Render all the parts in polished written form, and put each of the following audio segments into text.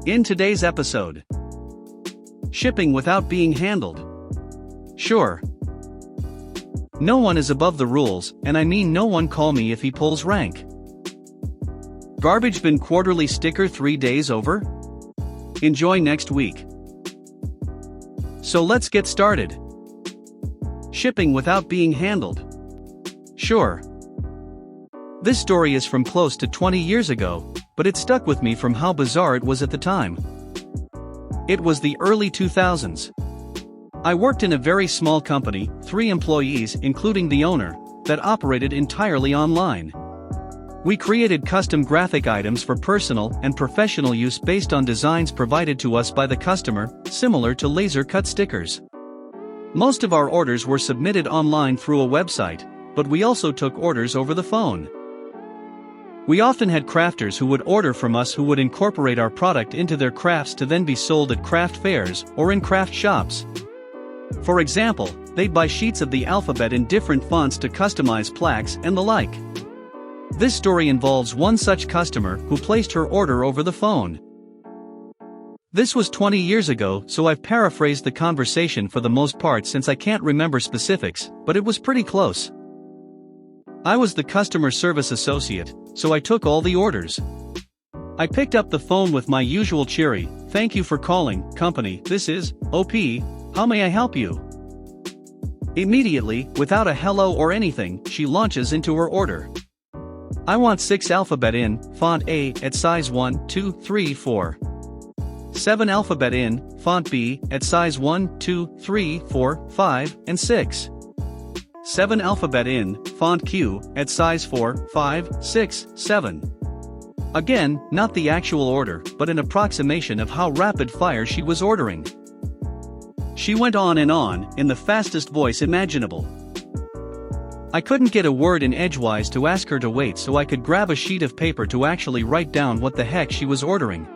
In today's episode, shipping without being handled. Sure. No one is above the rules, and I mean no one call me if he pulls rank. Garbage bin quarterly sticker 3 days over? Enjoy next week. So let's get started. Shipping without being handled. Sure. This story is from close to 20 years ago, but it stuck with me from how bizarre it was at the time. It was the early 2000s. I worked in a very small company, 3 employees including the owner, that operated entirely online. We created custom graphic items for personal and professional use based on designs provided to us by the customer, similar to laser-cut stickers. Most of our orders were submitted online through a website, but we also took orders over the phone. We often had crafters who would order from us who would incorporate our product into their crafts to then be sold at craft fairs or in craft shops. For example, they'd buy sheets of the alphabet in different fonts to customize plaques and the like. This story involves one such customer who placed her order over the phone. This was 20 years ago, so I've paraphrased the conversation for the most part since I can't remember specifics, but it was pretty close. I was the customer service associate, so I took all the orders. I picked up the phone with my usual cheery, "Thank you for calling, company, this is OP, how may I help you?" Immediately, without a hello or anything, she launches into her order. "I want 6 alphabet in, font A, at size 1, 2, 3, 4. 7 alphabet in, font B, at size 1, 2, 3, 4, 5, and 6. 7 alphabet in, font Q, at size 4, 5, 6, 7. Again, not the actual order, but an approximation of how rapid fire she was ordering. She went on, in the fastest voice imaginable. I couldn't get a word in edgewise to ask her to wait so I could grab a sheet of paper to actually write down what the heck she was ordering.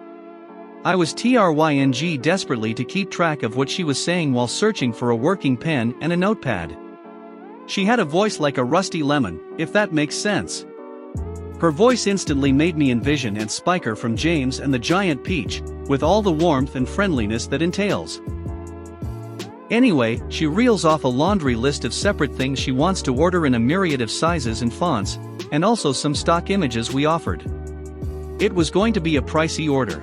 I was trying desperately to keep track of what she was saying while searching for a working pen and a notepad. She had a voice like a rusty lemon, if that makes sense. Her voice instantly made me envision Aunt Spiker from James and the Giant Peach, with all the warmth and friendliness that entails. Anyway, she reels off a laundry list of separate things she wants to order in a myriad of sizes and fonts, and also some stock images we offered. It was going to be a pricey order.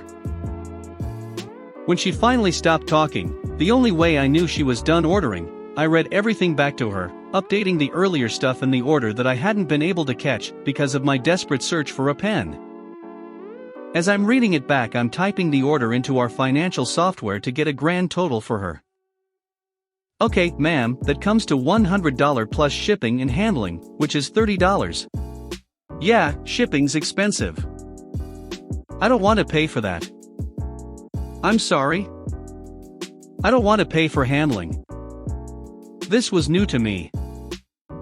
When she finally stopped talking, the only way I knew she was done ordering, I read everything back to her, updating the earlier stuff in the order that I hadn't been able to catch because of my desperate search for a pen. As I'm reading it back, I'm typing the order into our financial software to get a grand total for her. "Okay, ma'am, that comes to $100 plus shipping and handling, which is $30. "Yeah, shipping's expensive. I don't want to pay for that." "I'm sorry? I don't want to pay for handling." This was new to me.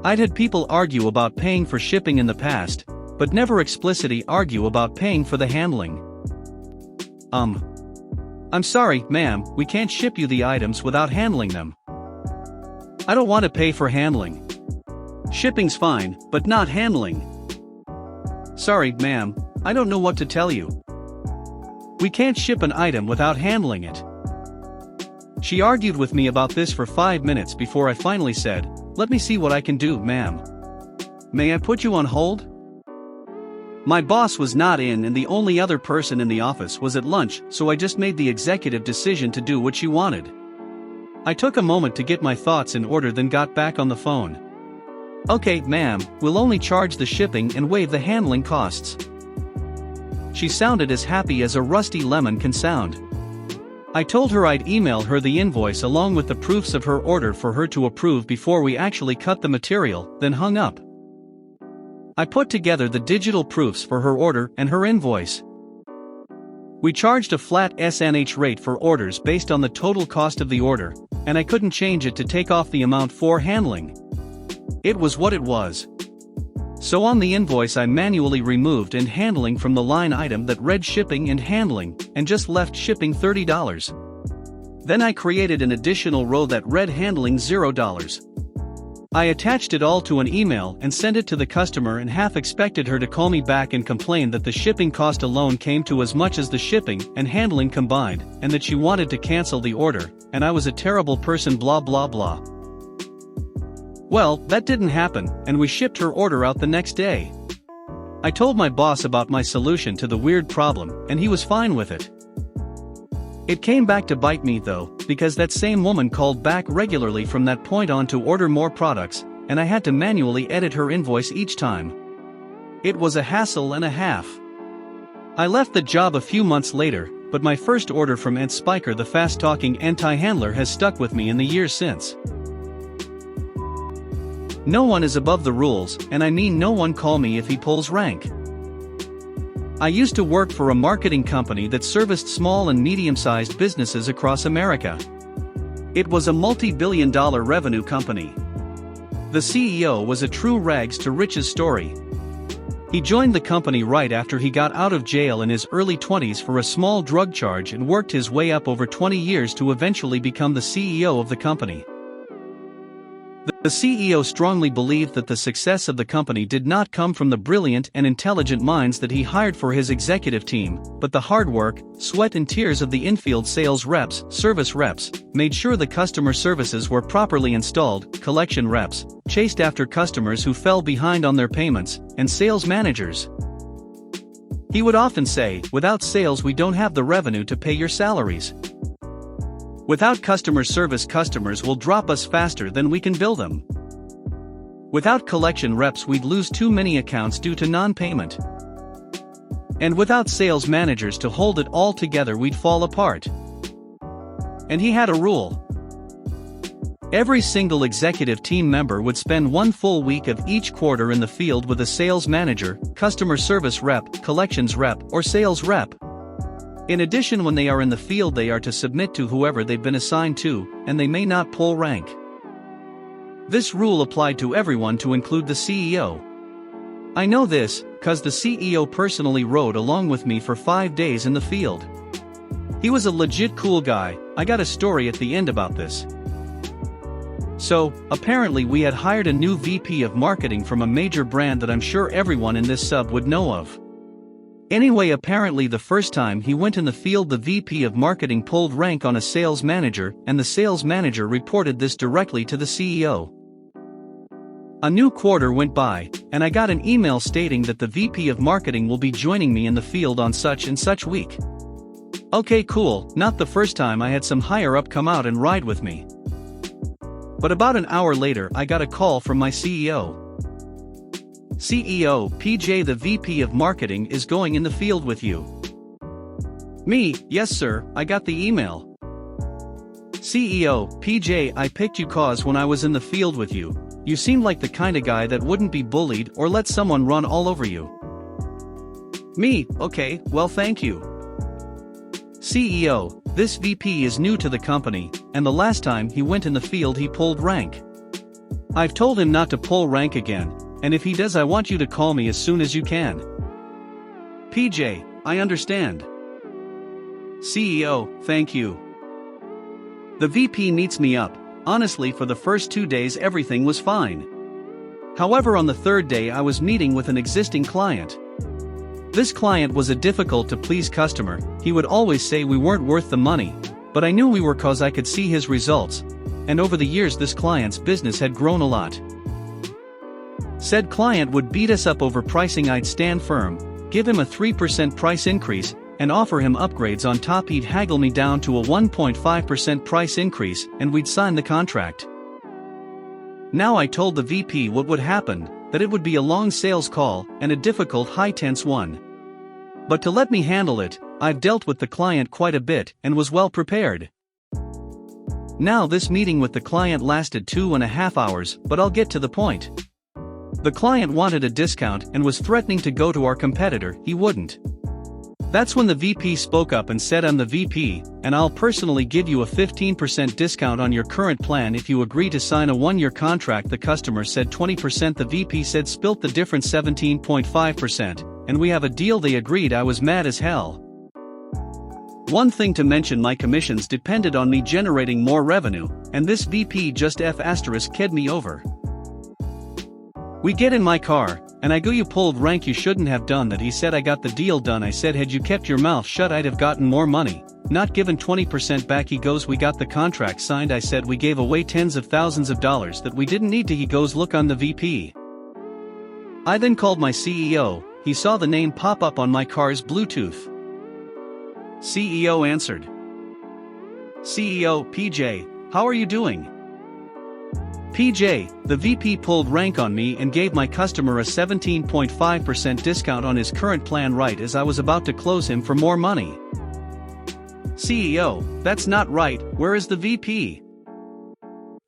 I'd had people argue about paying for shipping in the past, but never explicitly argue about paying for the handling. "I'm sorry, ma'am, we can't ship you the items without handling them." "I don't want to pay for handling. Shipping's fine, but not handling." "Sorry, ma'am, I don't know what to tell you. We can't ship an item without handling it." She argued with me about this for 5 minutes before I finally said, "Let me see what I can do, ma'am. May I put you on hold?" My boss was not in and the only other person in the office was at lunch, so I just made the executive decision to do what she wanted. I took a moment to get my thoughts in order, then got back on the phone. "Okay, ma'am, we'll only charge the shipping and waive the handling costs." She sounded as happy as a rusty lemon can sound. I told her I'd email her the invoice along with the proofs of her order for her to approve before we actually cut the material, then hung up. I put together the digital proofs for her order and her invoice. We charged a flat SNH rate for orders based on the total cost of the order, and I couldn't change it to take off the amount for handling. It was what it was. So on the invoice I manually removed and handling from the line item that read shipping and handling, and just left shipping $30. Then I created an additional row that read handling $0. I attached it all to an email and sent it to the customer and half expected her to call me back and complain that the shipping cost alone came to as much as the shipping and handling combined, and that she wanted to cancel the order, and I was a terrible person blah blah blah. Well, that didn't happen, and we shipped her order out the next day. I told my boss about my solution to the weird problem, and he was fine with it. It came back to bite me though, because that same woman called back regularly from that point on to order more products, and I had to manually edit her invoice each time. It was a hassle and a half. I left the job a few months later, but my first order from Aunt Spiker, the fast-talking anti-handler, has stuck with me in the years since. No one is above the rules, and I mean no one call me if he pulls rank. I used to work for a marketing company that serviced small and medium-sized businesses across America. It was a multi-billion-dollar revenue company. The CEO was a true rags to riches story. He joined the company right after he got out of jail in his early 20s for a small drug charge and worked his way up over 20 years to eventually become the CEO of the company. The CEO strongly believed that the success of the company did not come from the brilliant and intelligent minds that he hired for his executive team, but the hard work, sweat and tears of the infield sales reps, service reps, made sure the customer services were properly installed, collection reps, chased after customers who fell behind on their payments, and sales managers. He would often say, "Without sales we don't have the revenue to pay your salaries. Without customer service, customers will drop us faster than we can bill them. Without collection reps, we'd lose too many accounts due to non-payment. And without sales managers to hold it all together, we'd fall apart." And he had a rule. Every single executive team member would spend one full week of each quarter in the field with a sales manager, customer service rep, collections rep, or sales rep. In addition, when they are in the field, they are to submit to whoever they've been assigned to, and they may not pull rank. This rule applied to everyone to include the CEO. I know this, cause the CEO personally rode along with me for 5 days in the field. He was a legit cool guy. I got a story at the end about this. So, apparently we had hired a new VP of marketing from a major brand that I'm sure everyone in this sub would know of. Anyway, apparently the first time he went in the field, the VP of marketing pulled rank on a sales manager, and the sales manager reported this directly to the CEO. A new quarter went by, and I got an email stating that the VP of marketing will be joining me in the field on such and such week. Okay, cool, not the first time I had some higher up come out and ride with me. But about an hour later I got a call from my CEO. "CEO, PJ, the VP of marketing is going in the field with you." Me, "Yes sir, I got the email." "CEO, PJ, I picked you cause when I was in the field with you, you seemed like the kinda guy that wouldn't be bullied or let someone run all over you." Me, "Okay, well thank you." "CEO, this VP is new to the company, and the last time he went in the field he pulled rank. I've told him not to pull rank again, and if he does I want you to call me as soon as you can." "PJ, I understand." "CEO, thank you." The VP meets me up. Honestly, for the first 2 days everything was fine. However, on the third day I was meeting with an existing client. This client was a difficult to please customer. He would always say we weren't worth the money, but I knew we were cause I could see his results, and over the years this client's business had grown a lot. Said client would beat us up over pricing. I'd stand firm, give him a 3% price increase, and offer him upgrades on top. He'd haggle me down to a 1.5% price increase, and we'd sign the contract. Now I told the VP what would happen, that it would be a long sales call, and a difficult high-tense one. But to let me handle it, I've dealt with the client quite a bit, and was well prepared. Now this meeting with the client lasted 2.5 hours, but I'll get to the point. The client wanted a discount and was threatening to go to our competitor. He wouldn't. That's when the VP spoke up and said, "I'm the VP, and I'll personally give you a 15% discount on your current plan if you agree to sign a 1-year contract." The customer said 20%, the VP said spilt the difference 17.5%, and we have a deal. They agreed. I was mad as hell. One thing to mention, my commissions depended on me generating more revenue, and this VP just k'd me over. We get in my car, and I go, "You pulled rank, you shouldn't have done that." He said, "I got the deal done." I said, "Had you kept your mouth shut I'd have gotten more money, not given 20% back." He goes, "We got the contract signed." I said, "We gave away tens of thousands of dollars that we didn't need to." He goes, "Look on the VP." I then called my CEO. He saw the name pop up on my car's Bluetooth. CEO answered. CEO, "PJ, how are you doing?" "PJ, the VP pulled rank on me and gave my customer a 17.5% discount on his current plan right as I was about to close him for more money." CEO, "That's not right, where is the VP?"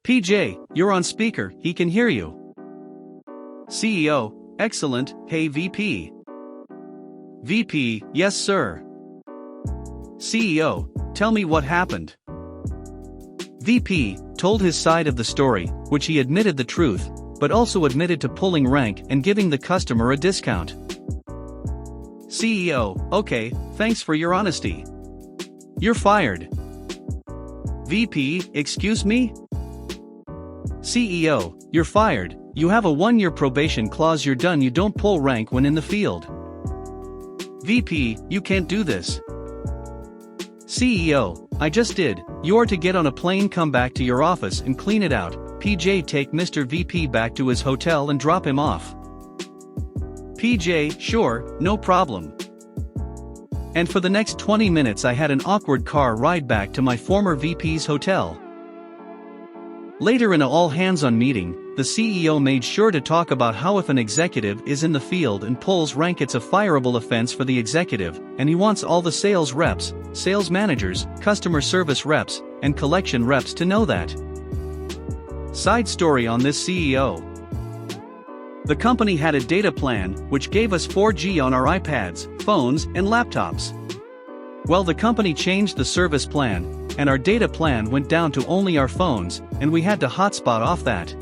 "PJ, you're on speaker, he can hear you." CEO, "Excellent, hey VP." VP, "Yes sir." CEO, "Tell me what happened." VP told his side of the story, which he admitted the truth, but also admitted to pulling rank and giving the customer a discount. CEO, "Okay, thanks for your honesty. You're fired." VP, "Excuse me?" CEO, "You're fired, you have a 1-year probation clause, you're done, you don't pull rank when in the field." VP, "You can't do this." CEO, "I just did, you are to get on a plane, come back to your office and clean it out." PJ, "Take Mr. VP back to his hotel and drop him off." PJ, "Sure, no problem." And for the next 20 minutes I had an awkward car ride back to my former VP's hotel. Later in a all-hands-on meeting, the CEO made sure to talk about how if an executive is in the field and pulls rank, it's a fireable offense for the executive, and he wants all the sales reps, sales managers, customer service reps, and collection reps to know that. Side story on this CEO. The company had a data plan which gave us 4G on our iPads, phones, and laptops. Well, the company changed the service plan, and our data plan went down to only our phones, and we had to hotspot off that.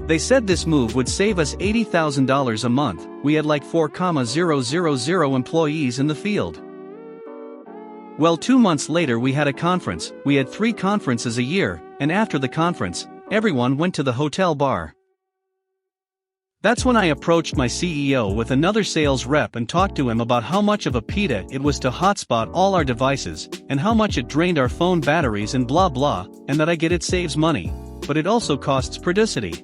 They said this move would save us $80,000 a month. We had like 4,000 employees in the field. Well, 2 months later we had a conference. We had 3 conferences a year, and after the conference, everyone went to the hotel bar. That's when I approached my CEO with another sales rep and talked to him about how much of a pita it was to hotspot all our devices, and how much it drained our phone batteries and blah blah, and that I get it saves money, but it also costs periodicity.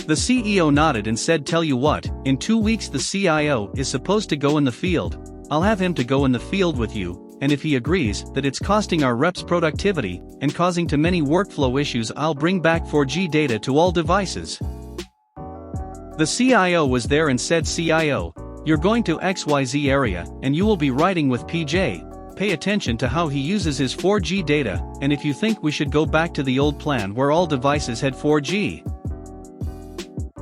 The CEO nodded and said, "Tell you what, in 2 weeks the CIO is supposed to go in the field. I'll have him to go in the field with you, and if he agrees that it's costing our reps productivity and causing too many workflow issues, I'll bring back 4G data to all devices." The CIO was there and said, "CIO, you're going to XYZ area, and you will be riding with PJ. Pay attention to how he uses his 4G data, and if you think we should go back to the old plan where all devices had 4G.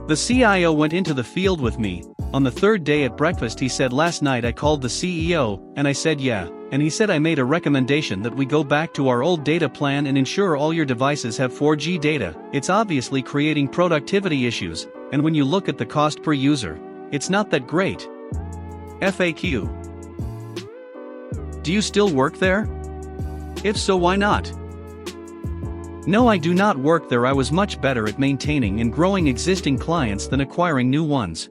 The CIO went into the field with me. On the 3rd day at breakfast he said, "Last night I called the CEO, and I said yeah, and he said I made a recommendation that we go back to our old data plan and ensure all your devices have 4G data. It's obviously creating productivity issues, and when you look at the cost per user, it's not that great." FAQ. Do you still work there? If so, why not? No, I do not work there. I was much better at maintaining and growing existing clients than acquiring new ones.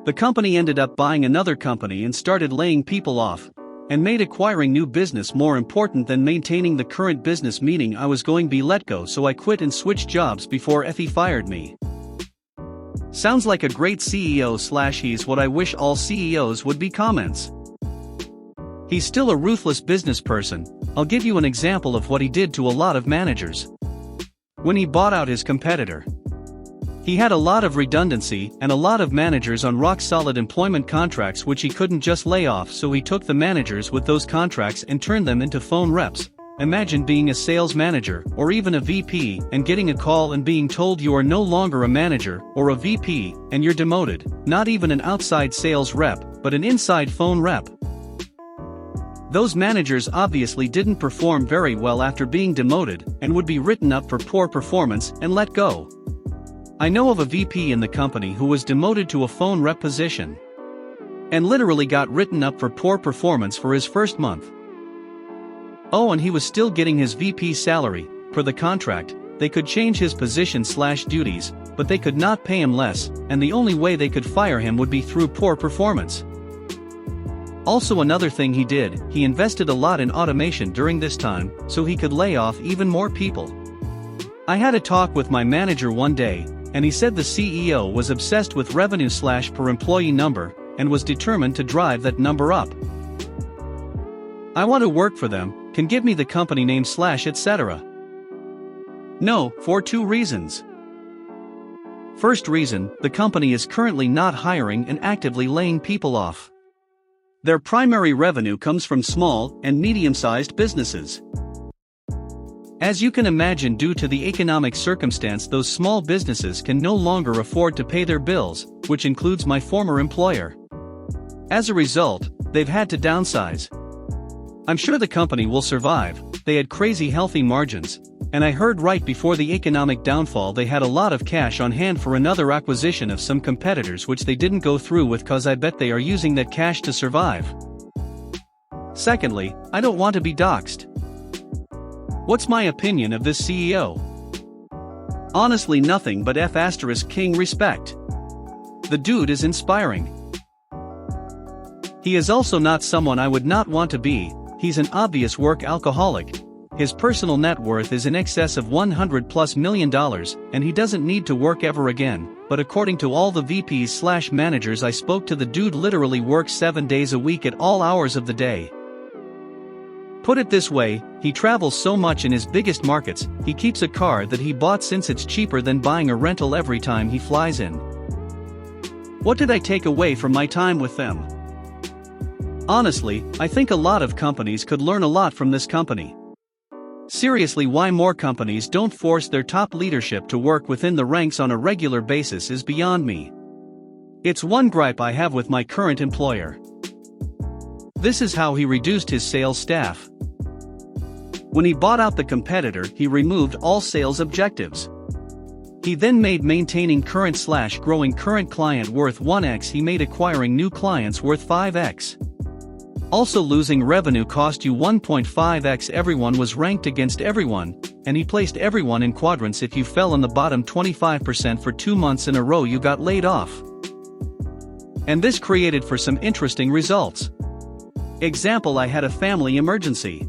The company ended up buying another company and started laying people off, and made acquiring new business more important than maintaining the current business, meaning I was going to be let go, so I quit and switched jobs before Effie fired me. Sounds like a great CEO / he's what I wish all CEOs would be. Comments. He's still a ruthless business person. I'll give you an example of what he did to a lot of managers. When he bought out his competitor, he had a lot of redundancy and a lot of managers on rock-solid employment contracts which he couldn't just lay off, so he took the managers with those contracts and turned them into phone reps. Imagine being a sales manager or even a VP and getting a call and being told you are no longer a manager or a VP and you're demoted, not even an outside sales rep, but an inside phone rep. Those managers obviously didn't perform very well after being demoted and would be written up for poor performance and let go. I know of a VP in the company who was demoted to a phone rep position and literally got written up for poor performance for his first month. Oh, and he was still getting his VP salary per the contract, they could change his position/duties, but they could not pay him less, and the only way they could fire him would be through poor performance. Also, another thing he did, he invested a lot in automation during this time, so he could lay off even more people. I had a talk with my manager one day, and he said the CEO was obsessed with revenue/per employee number, and was determined to drive that number up. I want to work for them, can give me the company name/etc. No, for two reasons. First reason, the company is currently not hiring and actively laying people off. Their primary revenue comes from small and medium-sized businesses. As you can imagine, due to the economic circumstance, those small businesses can no longer afford to pay their bills, which includes my former employer. As a result, they've had to downsize. I'm sure the company will survive, they had crazy healthy margins, and I heard right before the economic downfall they had a lot of cash on hand for another acquisition of some competitors, which they didn't go through with, cause I bet they are using that cash to survive. Secondly, I don't want to be doxxed. What's my opinion of this CEO? Honestly, nothing but F***ing respect. The dude is inspiring. He is also not someone I would not want to be. He's an obvious work alcoholic. His personal net worth is in excess of $100+ million, and he doesn't need to work ever again, but according to all the VPs/managers I spoke to, the dude literally works 7 days a week at all hours of the day. Put it this way, he travels so much in his biggest markets, he keeps a car that he bought since it's cheaper than buying a rental every time he flies in. What did I take away from my time with them? Honestly, I think a lot of companies could learn a lot from this company. Seriously, why more companies don't force their top leadership to work within the ranks on a regular basis is beyond me. It's one gripe I have with my current employer. This is how he reduced his sales staff. When he bought out the competitor, he removed all sales objectives. He then made maintaining current/growing current client worth 1x, he made acquiring new clients worth 5x. Also, losing revenue cost you 1.5x. Everyone was ranked against everyone, and he placed everyone in quadrants. If you fell in the bottom 25% for 2 months in a row, you got laid off. And this created for some interesting results. Example, I had a family emergency.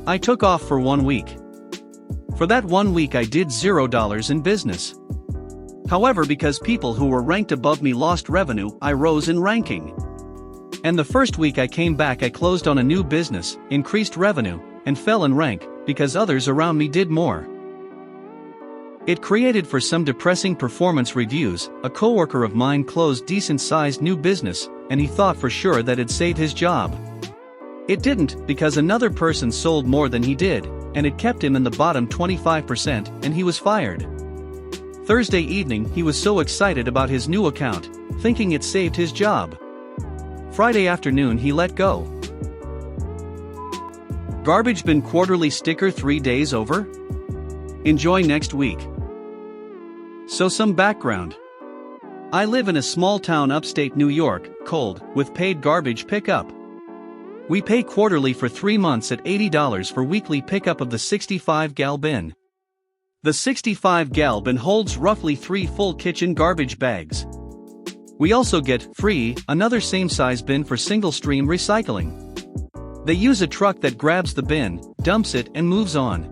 I took off for 1 week. For that 1 week I did $0 in business. However, because people who were ranked above me lost revenue, I rose in ranking. And the first week I came back, I closed on a new business, increased revenue, and fell in rank, because others around me did more. It created for some depressing performance reviews. A coworker of mine closed decent-sized new business, and he thought for sure that it'd save his job. It didn't, because another person sold more than he did, and it kept him in the bottom 25%, and he was fired. Thursday evening, he was so excited about his new account, thinking it saved his job. Friday afternoon, he let go. Garbage bin quarterly sticker 3 days over? Enjoy next week. So, some background. I live in a small town upstate New York, cold, with paid garbage pickup. We pay quarterly for 3 months at $80 for weekly pickup of the 65-gal bin. The 65-gal bin holds roughly 3 full kitchen garbage bags. We also get, free, another same-size bin for single-stream recycling. They use a truck that grabs the bin, dumps it, and moves on.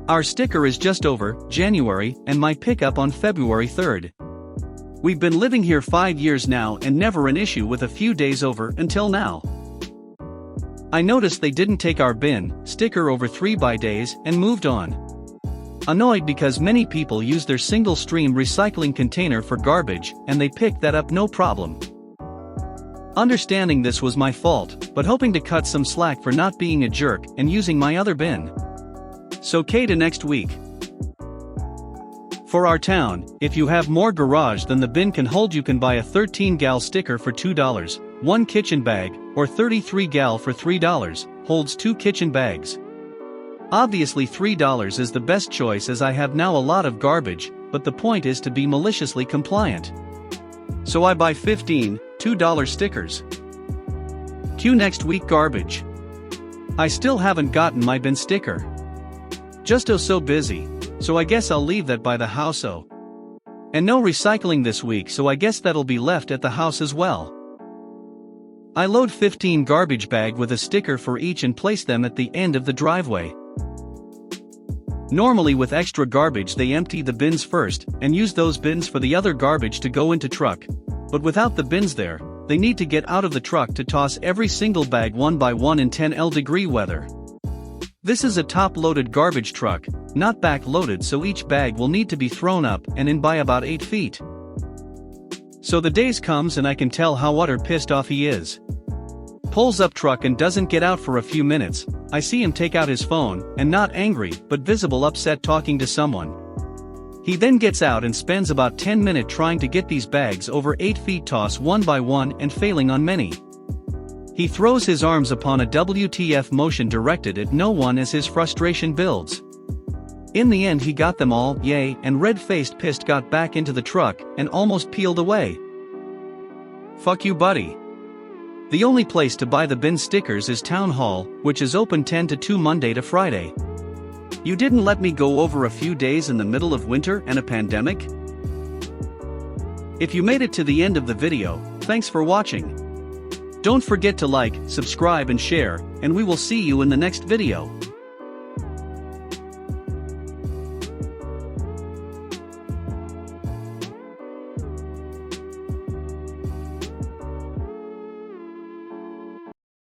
Our sticker is just over, January, and my pickup on February 3rd. We've been living here 5 years now and never an issue with a few days over until now. I noticed they didn't take our bin, sticker over 3 days, and moved on. Annoyed because many people use their single-stream recycling container for garbage, and they picked that up no problem. Understanding this was my fault, but hoping to cut some slack for not being a jerk and using my other bin. So to next week. For our town, if you have more garage than the bin can hold, you can buy a 13-gal sticker for $2, 1 kitchen bag, or 33-gal for $3, holds 2 kitchen bags. Obviously $3 is the best choice, as I have now a lot of garbage, but the point is to be maliciously compliant. So I buy 15 $2 stickers. Next week garbage. I still haven't gotten my bin sticker. Just so busy, so I guess I'll leave that by the house. Oh. And no recycling this week, so I guess that'll be left at the house as well. I load 15 garbage bag with a sticker for each and place them at the end of the driveway. Normally with extra garbage they empty the bins first, and use those bins for the other garbage to go into truck, but without the bins there, they need to get out of the truck to toss every single bag one by one in 10°C weather. This is a top-loaded garbage truck, not back-loaded, so each bag will need to be thrown up and in by about 8 feet. So the days comes and I can tell how utter pissed off he is. Pulls up truck and doesn't get out for a few minutes. I see him take out his phone, and not angry, but visible upset talking to someone. He then gets out and spends about 10 minutes trying to get these bags over 8 feet toss one by one and failing on many. He throws his arms upon a WTF motion directed at no one as his frustration builds. In the end he got them all, yay, and red-faced pissed got back into the truck and almost peeled away. Fuck you, buddy. The only place to buy the bin stickers is Town Hall, which is open 10 to 2 Monday to Friday. You didn't let me go over a few days in the middle of winter and a pandemic? If you made it to the end of the video, thanks for watching. Don't forget to like, subscribe and share, and we will see you in the next video.